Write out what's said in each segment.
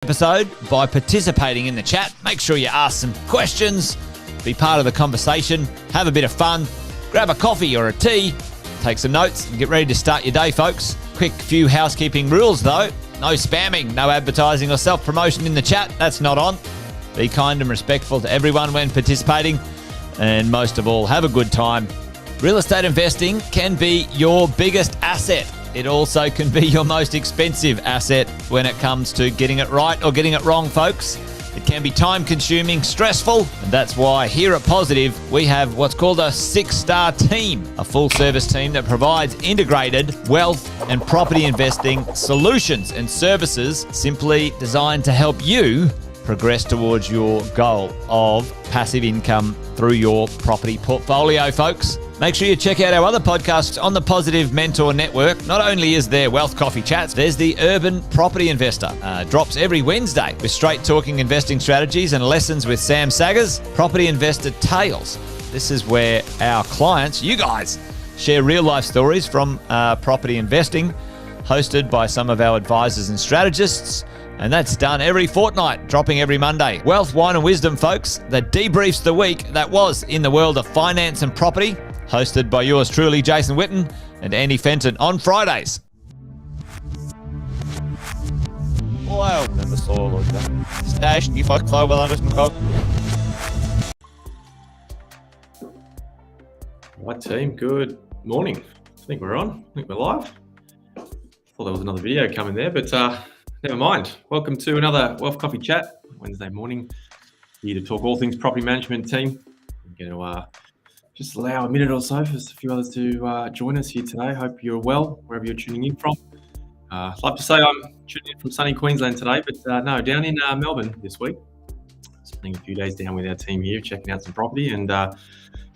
Episode by participating in the chat. Make sure you ask some questions, be part of the conversation, have a bit of fun, grab a coffee or a tea, take some notes and get ready to start your day, folks. Quick few housekeeping rules though. No spamming, no advertising or self-promotion in the chat. That's not on. Be kind and respectful to everyone when participating, and most of all, have a good time. Real estate investing can be your biggest asset. It also can be your most expensive asset when it comes to getting it right or getting it wrong, folks. It can be time-consuming, stressful, and that's why here at Positive, we have what's called a 6-star team, a full-service team that provides integrated wealth and property investing solutions and services simply designed to help you progress towards your goal of passive income through your property portfolio, folks. Make sure you check out our other podcasts on the Positive Mentor Network. Not only is there Wealth Coffee Chats, there's the Urban Property Investor. Drops every Wednesday with straight talking investing strategies and lessons with Sam Saggers. Property Investor Tales. This is where our clients, you guys, share real life stories from property investing, hosted by some of our advisors and strategists. And that's done every fortnight, dropping every Monday. Wealth, Wine and Wisdom, folks, that debriefs the week that was in the world of finance and property, hosted by yours truly, Jason Witten and Andy Fenton on Fridays. Wow, never saw like that. Stash, you fuck flow well under some coke. Right, team, good morning. I think we're on. I think we're live. Thought there was another video coming there, but never mind. Welcome to another Wealth Coffee Chat, Wednesday morning. Here to talk all things property management, team. I'm going to just allow a minute or so for a few others to join us here today. Hope you're well, wherever you're tuning in from. I'd love to say I'm tuning in from sunny Queensland today, but no, down in Melbourne this week. Spending a few days down with our team here, checking out some property, and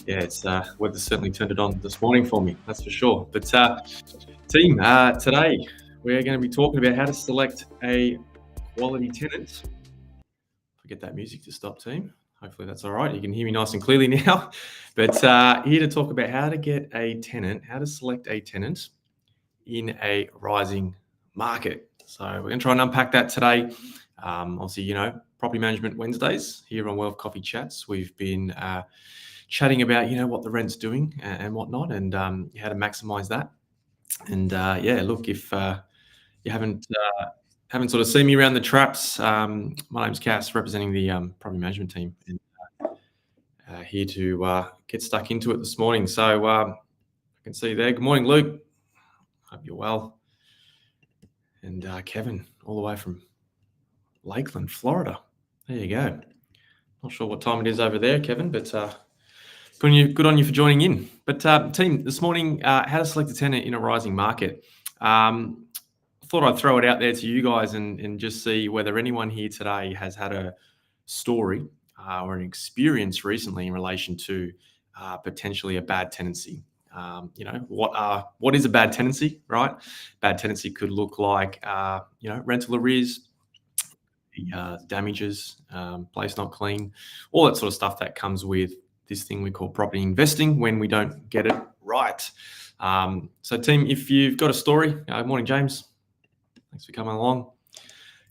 it's weather certainly turned it on this morning for me, that's for sure. But team, today we're going to be talking about how to select a quality tenant. Forget that music to stop, team. Hopefully that's all right. You can hear me nice and clearly now. But here to talk about how to get a tenant, how to select a tenant in a rising market. So we're going to try and unpack that today. Obviously, Property Management Wednesdays here on Wealth Coffee Chats. We've been chatting about, what the rent's doing and whatnot, and how to maximize that. And look, if you haven't sort of seen me around the traps, my name's Cass, representing the property management team, and here to get stuck into it this morning. So I can see you there. Good morning, Luke. Hope you're well. And Kevin, all the way from Lakeland, Florida. There you go. Not sure what time it is over there, Kevin, but good on you for joining in. But team, this morning, how to select a tenant in a rising market. Thought I'd throw it out there to you guys and just see whether anyone here today has had a story or an experience recently in relation to potentially a bad tenancy. What is a bad tenancy, right? Bad tenancy could look like, rental arrears, damages, place not clean, all that sort of stuff that comes with this thing we call property investing when we don't get it right. So team, if you've got a story, good morning, James. Thanks for coming along.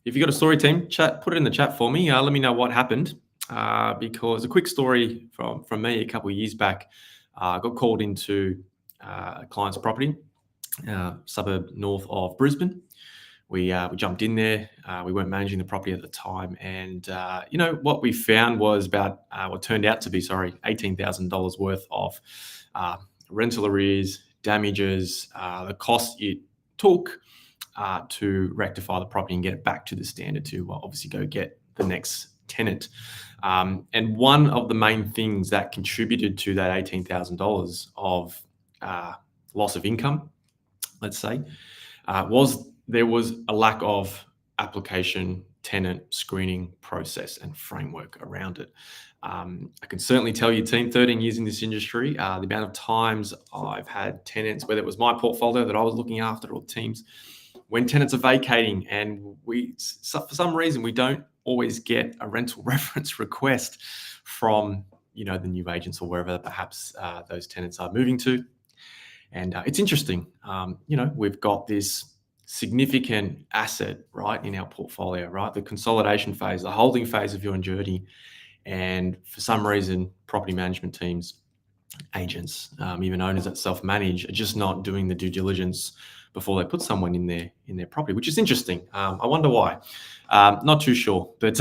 If you've got a story, team, put it in the chat for me. Let me know what happened, because a quick story from me a couple of years back. I got called into a client's property, suburb north of Brisbane. We jumped in there. We weren't managing the property at the time, and what we found was about what turned out to be, $18,000 worth of rental arrears, damages, the cost it took to rectify the property and get it back to the standard to obviously go get the next tenant. And one of the main things that contributed to that $18,000 of loss of income, let's say, was there was a lack of application, tenant screening process and framework around it. I can certainly tell you, team, 13 years in this industry, the amount of times I've had tenants, whether it was my portfolio that I was looking after or teams, when tenants are vacating and for some reason, we don't always get a rental reference request from, the new agents or wherever perhaps those tenants are moving to. And it's interesting. We've got this significant asset, right, in our portfolio, right? The consolidation phase, the holding phase of your journey. And for some reason, property management teams, agents, even owners that self-manage, are just not doing the due diligence before they put someone in their property, which is interesting. I wonder why. Not too sure, but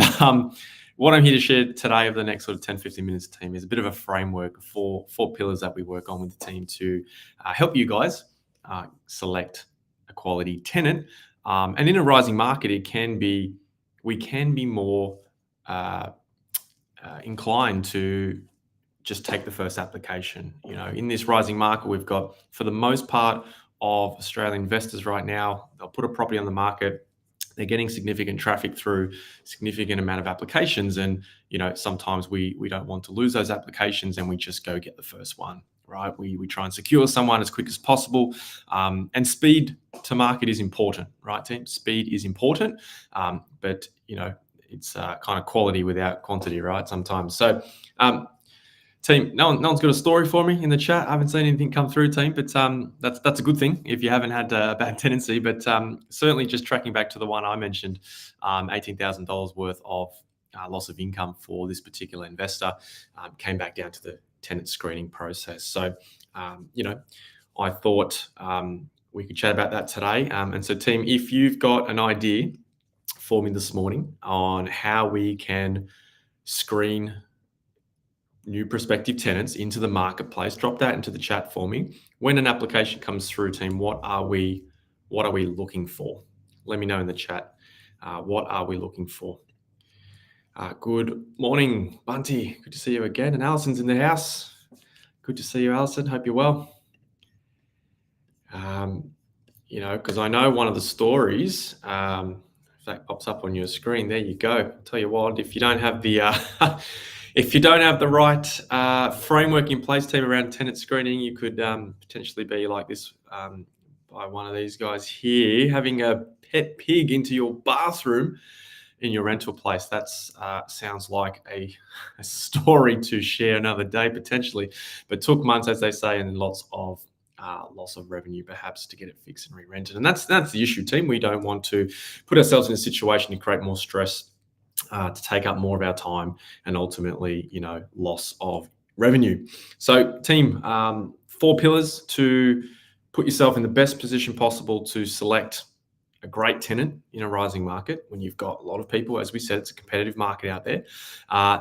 what I'm here to share today over the next sort of 10, 15 minutes, team, is a bit of a framework for four pillars that we work on with the team to help you guys select a quality tenant. And in a rising market, we can be more inclined to just take the first application. In this rising market, we've got, for the most part of Australian investors right now, they'll put a property on the market. They're getting significant traffic through, significant amount of applications. And, sometimes we don't want to lose those applications, and we just go get the first one, right? We try and secure someone as quick as possible. And speed to market is important, right, team? Speed is important. But, it's kind of quality without quantity, right, sometimes. So, team, no one's got a story for me in the chat. I haven't seen anything come through, team, but that's a good thing if you haven't had a bad tenancy. But certainly just tracking back to the one I mentioned, $18,000 worth of loss of income for this particular investor came back down to the tenant screening process. So, I thought we could chat about that today. And so, team, if you've got an idea for me this morning on how we can screen new prospective tenants into the marketplace, drop that into the chat for me. When an application comes through, team, what are we looking for? Let me know in the chat. What are we looking for? Good morning, Bunty. Good to see you again. And Alison's in the house. Good to see you, Alison. Hope you're well. Because I know one of the stories, if that pops up on your screen, there you go. I'll tell you what, if you don't have the if you don't have the right framework in place, team, around tenant screening, you could potentially be like this by one of these guys here, having a pet pig into your bathroom in your rental place. That sounds like a story to share another day potentially, but took months, as they say, and lots of loss of revenue perhaps to get it fixed and re-rented. And that's the issue, team. We don't want to put ourselves in a situation to create more stress, to take up more of our time, and ultimately, loss of revenue. So, team, 4 pillars to put yourself in the best position possible to select a great tenant in a rising market when you've got a lot of people. As we said, it's a competitive market out there.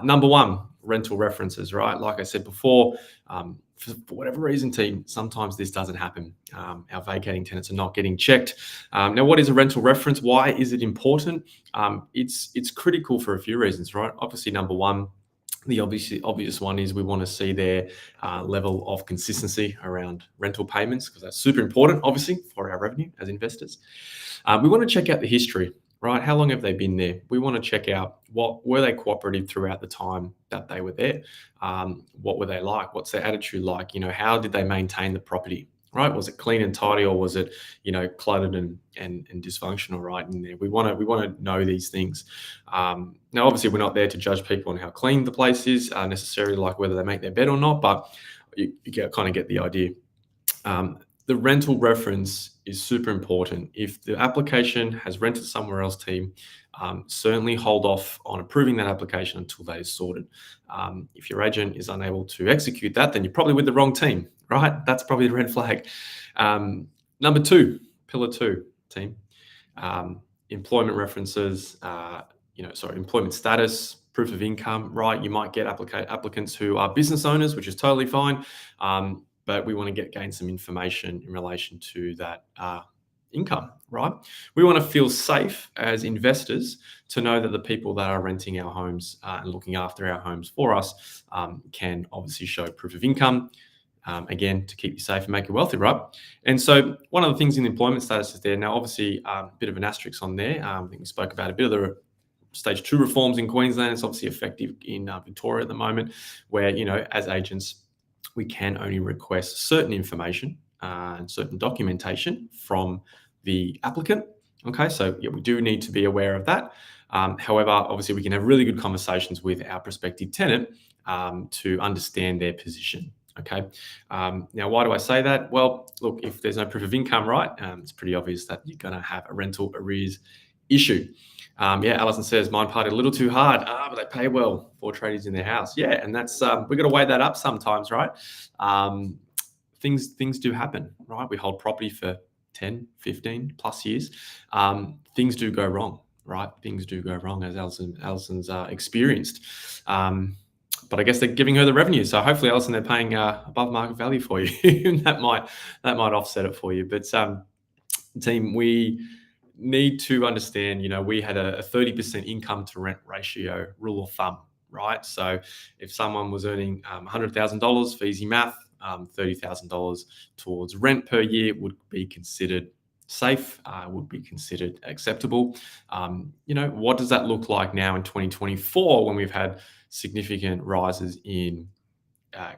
Number 1, rental references, right? Like I said before, for whatever reason, team, sometimes this doesn't happen. Our vacating tenants are not getting checked. Now, what is a rental reference? Why is it important? It's critical for a few reasons, right? Obviously, number 1, the obvious one is we want to see their level of consistency around rental payments, because that's super important, obviously, for our revenue as investors. We want to check out the history, right? How long have they been there? We want to check out were they cooperative throughout the time that they were there? What were they like? What's their attitude like? How did they maintain the property, right? Was it clean and tidy, or was it, cluttered and dysfunctional, right? And we want to know these things. Now, obviously, we're not there to judge people on how clean the place is, necessarily, like whether they make their bed or not, but you kind of get the idea. The rental reference is super important. If the application has rented somewhere else, team, certainly hold off on approving that application until that is sorted. If your agent is unable to execute that, then you're probably with the wrong team, right? That's probably the red flag. Number 2, pillar 2, team, employment references, employment status, proof of income, right? You might get applicants who are business owners, which is totally fine. But we want to gain some information in relation to that income, right? We want to feel safe as investors to know that the people that are renting our homes and looking after our homes for us can obviously show proof of income, again, to keep you safe and make you wealthy, right? And so one of the things in the employment status is there. Now, obviously, a bit of an asterisk on there. I think we spoke about a bit of the Stage 2 reforms in Queensland. It's obviously effective in Victoria at the moment, where, as agents, we can only request certain information and certain documentation from the applicant. Okay, so yeah, we do need to be aware of that. However, obviously, we can have really good conversations with our prospective tenant to understand their position. Okay. Now, why do I say that? Well, look, if there's no proof of income, right, it's pretty obvious that you're going to have a rental arrears issue. Alison says mine partied a little too hard, but they pay well. 4 tradies in their house. Yeah, and that's we've got to weigh that up sometimes, right? Things do happen, right? We hold property for 10, 15 plus years. Things do go wrong, right? Things do go wrong, as Alison's experienced. But I guess they're giving her the revenue, so hopefully, Alison, they're paying above market value for you. that might offset it for you. But team, we need to understand. We had a 30% income to rent ratio rule of thumb, right? So if someone was earning $100,000 for easy math, $30,000 towards rent per year would be considered safe, would be considered acceptable. What does that look like now in 2024 when we've had significant rises in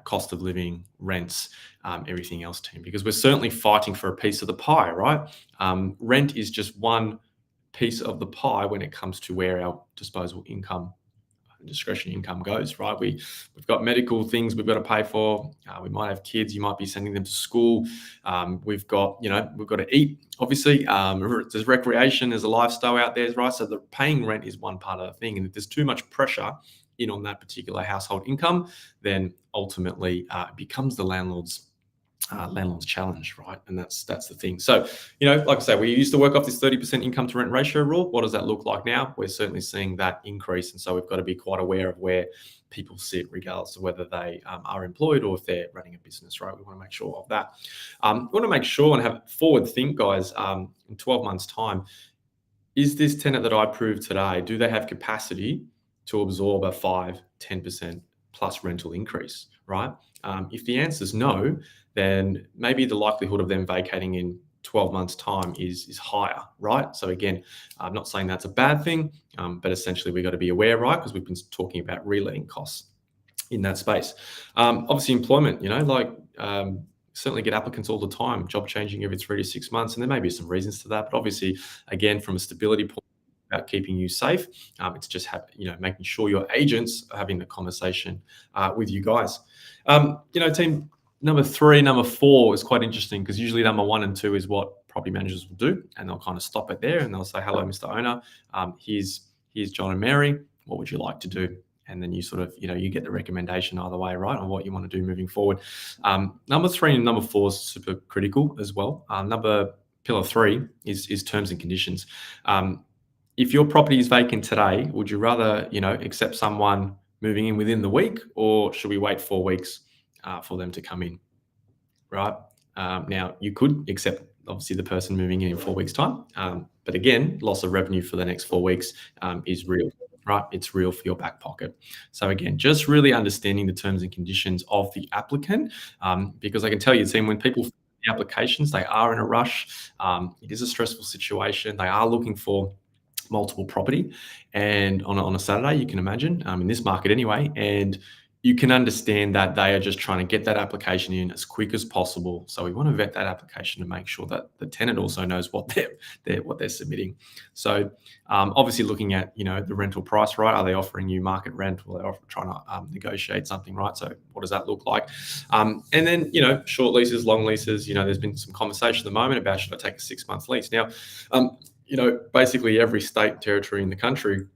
cost of living, rents, everything else, team? Because we're certainly fighting for a piece of the pie, right? Rent is just one piece of the pie when it comes to where our disposable income, discretionary income goes, right? We've got medical things we've got to pay for. We might have kids. You might be sending them to school. We've got to eat. Obviously, there's recreation. There's a lifestyle out there, right? So the paying rent is one part of the thing, and if there's too much pressure in on that particular household income, then ultimately it becomes the landlord's challenge, right? And that's the thing. So, like I say, we used to work off this 30% income to rent ratio rule. What does that look like now? We're certainly seeing that increase. And so we've got to be quite aware of where people sit, regardless of whether they are employed or if they're running a business, right? We want to make sure of that. We want to make sure and have forward think, guys, in 12 months' time, is this tenant that I approved today, do they have capacity to absorb a 5-10% plus rental increase, right? If the answer is no, then maybe the likelihood of them vacating in 12 months' time is higher, right? So again, I'm not saying that's a bad thing, but essentially we've got to be aware, right? Because we've been talking about reletting costs in that space. Obviously, employment, certainly get applicants all the time, job changing every 3 to 6 months, and there may be some reasons to that. But obviously, again, from a stability point, about keeping you safe, it's just making sure your agents are having the conversation with you guys. Team, number 3, number 4 is quite interesting because usually number 1 and 2 is what property managers will do, and they'll kind of stop it there and they'll say, "Hello, Mr. Owner. Here's John and Mary. What would you like to do?" And then you sort of, you get the recommendation either way, right, on what you want to do moving forward. Number 3 and number 4 is super critical as well. Pillar 3 is terms and conditions. If your property is vacant today, would you rather, accept someone moving in within the week, or should we wait 4 weeks for them to come in, right? Now, you could accept, obviously, the person moving in 4 weeks' time. But again, loss of revenue for the next 4 weeks is real, right? It's real for your back pocket. So again, just really understanding the terms and conditions of the applicant, because I can tell you, team, when people fill the applications, they are in a rush. It is a stressful situation. They are looking for multiple property, and on a Saturday, you can imagine, in this market anyway, and you can understand that they are just trying to get that application in as quick as possible. So we want to vet that application to make sure that the tenant also knows what they're submitting. So obviously looking at the rental price, right? Are they offering you market rent, or are they trying to negotiate something, right? So what does that look like? And then short leases, long leases. There's been some conversation at the moment about, should I take a 6-month lease? Now, basically every state and territory in the country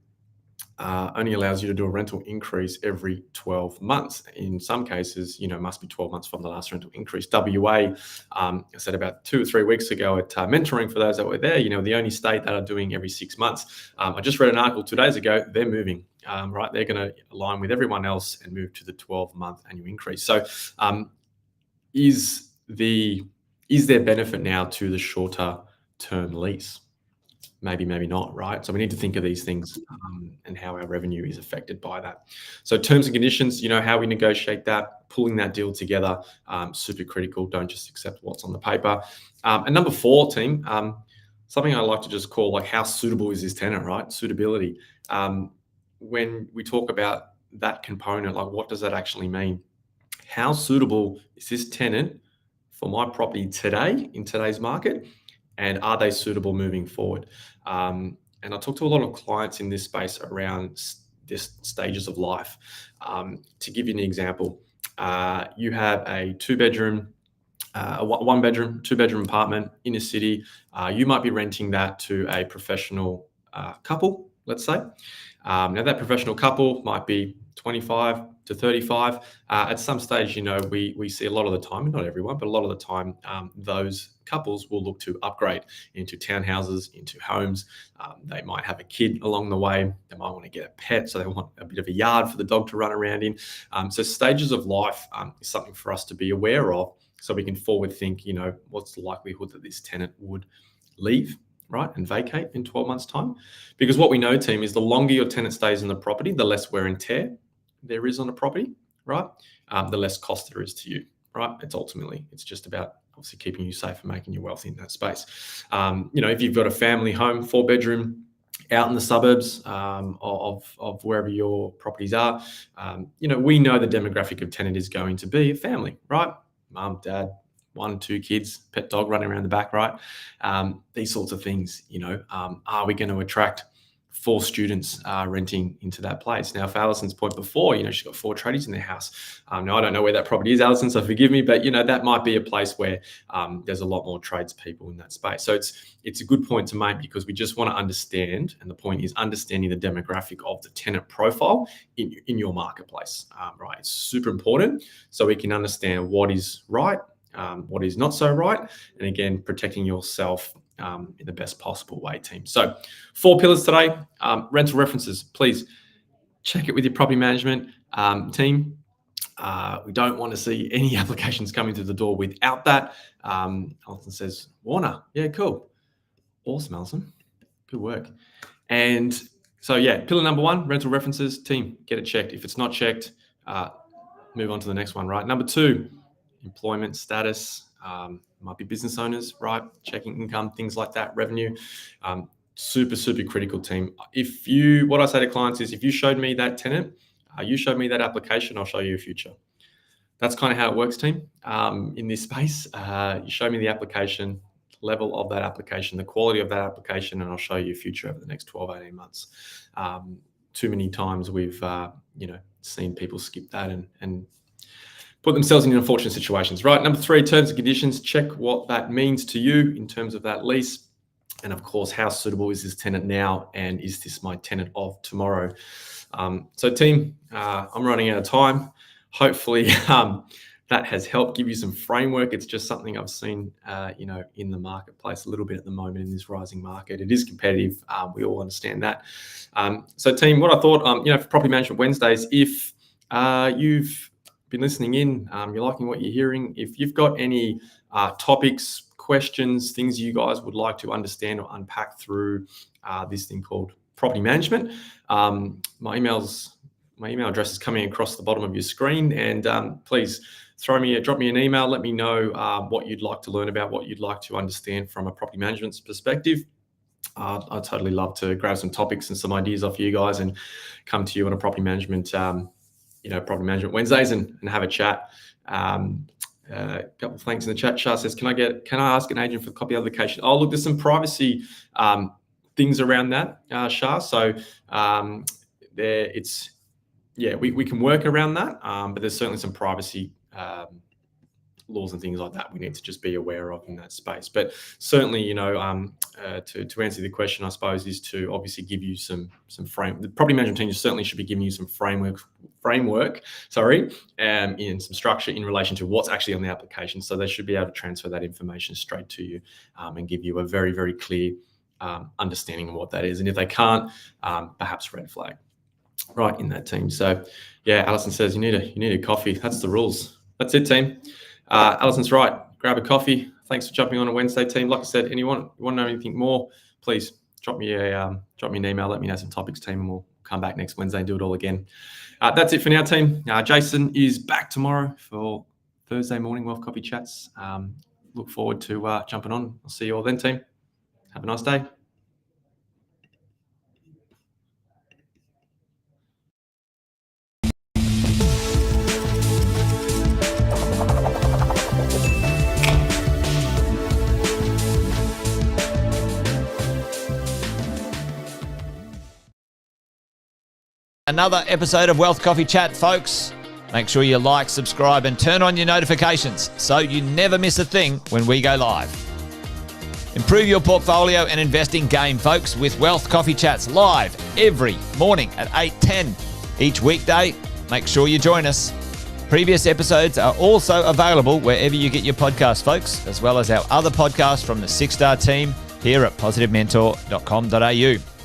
only allows you to do a rental increase every 12 months. In some cases, must be 12 months from the last rental increase. WA, I said about 2 or 3 weeks ago at mentoring for those that were there, the only state that are doing every 6 months. I just read an article 2 days ago, they're moving, right? They're going to align with everyone else and move to the 12-month annual increase. So is there benefit now to the shorter term lease? Maybe not, right? So we need to think of these things and how our revenue is affected by that. So terms and conditions, how we negotiate that, pulling that deal together, super critical. Don't just accept what's on the paper. And number 4, team, something I like to just call, like, how suitable is this tenant, right? Suitability. When we talk about that component, like, what does that actually mean? How suitable is this tenant for my property today in today's market? And are they suitable moving forward? And I talk to a lot of clients in this space around this stages of life. To give you an example, you have a two-bedroom, a one-bedroom, two-bedroom apartment in a city. You might be renting that to a professional couple, let's say. Now, that professional couple might be 25 to 35. At some stage, we see a lot of the time, not everyone, but a lot of the time, those couples will look to upgrade into townhouses, into homes. They might have a kid along the way. They might want to get a pet, so they want a bit of a yard for the dog to run around in. So stages of life is something for us to be aware of, so we can forward think, what's the likelihood that this tenant would leave, right, and vacate in 12 months' time. Because what we know, team, is the longer your tenant stays in the property, the less wear and tear there is on the property, right? The less cost there is to you, right? It's just about obviously keeping you safe and making you wealthy in that space. If you've got a family home, 4-bedroom, out in the suburbs of wherever your properties are, we know the demographic of tenant is going to be a family, right? Mum, dad, 1, 2 kids, pet dog running around the back, right? These sorts of things, are we going to attract 4 students renting into that place? Now, for Alison's point before, she's got 4 tradies in their house. Now, I don't know where that property is, Alison, so forgive me, but, that might be a place where there's a lot more tradespeople in that space. So it's a good point to make, because we just want to understand, and the point is understanding the demographic of the tenant profile in your marketplace, right? It's super important, so we can understand what is right, what is not so right, and again, protecting yourself in the best possible way, team. So 4 pillars today. Rental references, please check it with your property management team. We don't want to see any applications coming through the door without that. Alison says, Warner, yeah, cool. Awesome, Alison. Good work. And so, yeah, pillar number 1, rental references, team, get it checked. If it's not checked, move on to the next one, right? Number 2, employment status. Might be business owners, right? Checking income, things like that, revenue. Super, super critical, team. What I say to clients is, if you showed me that tenant, you showed me that application, I'll show you a future. That's kind of how it works, team. In this space, you show me the application, level of that application, the quality of that application, and I'll show you a future over the next 12, 18 months. Too many times we've, seen people skip that and put themselves in unfortunate situations, right? Number 3, terms and conditions. Check what that means to you in terms of that lease. And of course, how suitable is this tenant now? And is this my tenant of tomorrow? So team, I'm running out of time. Hopefully that has helped give you some framework. It's just something I've seen, in the marketplace a little bit at the moment in this rising market. It is competitive. We all understand that. So team, what I thought, for Property Management Wednesdays, if you've been listening in, you're liking what you're hearing, if you've got any topics, questions, things you guys would like to understand or unpack through this thing called property management, my email address is coming across the bottom of your screen, and please drop me an email. Let me know what you'd like to learn about, what you'd like to understand from a property management perspective. I'd totally love to grab some topics and some ideas off you guys and come to you on a property management Property Management Wednesdays and have a chat. A couple of thanks in the chat. Shah says, can I ask an agent for a copy application? Oh, look, there's some privacy things around that, Shah. So we can work around that, but there's certainly some privacy laws and things like that we need to just be aware of in that space. But certainly, to answer the question, I suppose, is to obviously give you some frame. The property management team certainly should be giving you some framework, and some structure in relation to what's actually on the application. So they should be able to transfer that information straight to you and give you a very, very clear understanding of what that is. And if they can't, perhaps red flag, right, in that team. So yeah, Alison says you need a coffee. That's the rules. That's it, team. Alison's right. Grab a coffee. Thanks for jumping on a Wednesday, team. Like I said, anyone want to know anything more, please drop me an email. Let me know some topics, team, and we'll come back next Wednesday and do it all again. That's it for now, team. Jason is back tomorrow for Thursday morning Wealth Coffee Chats. Look forward to jumping on. I'll see you all then, team. Have a nice day. Another episode of Wealth Coffee Chat, folks. Make sure you like, subscribe, and turn on your notifications so you never miss a thing when we go live. Improve your portfolio and investing game, folks, with Wealth Coffee Chats live every morning at 8:10 each weekday. Make sure you join us. Previous episodes are also available wherever you get your podcasts, folks, as well as our other podcasts from the 6-Star team here at positivementor.com.au.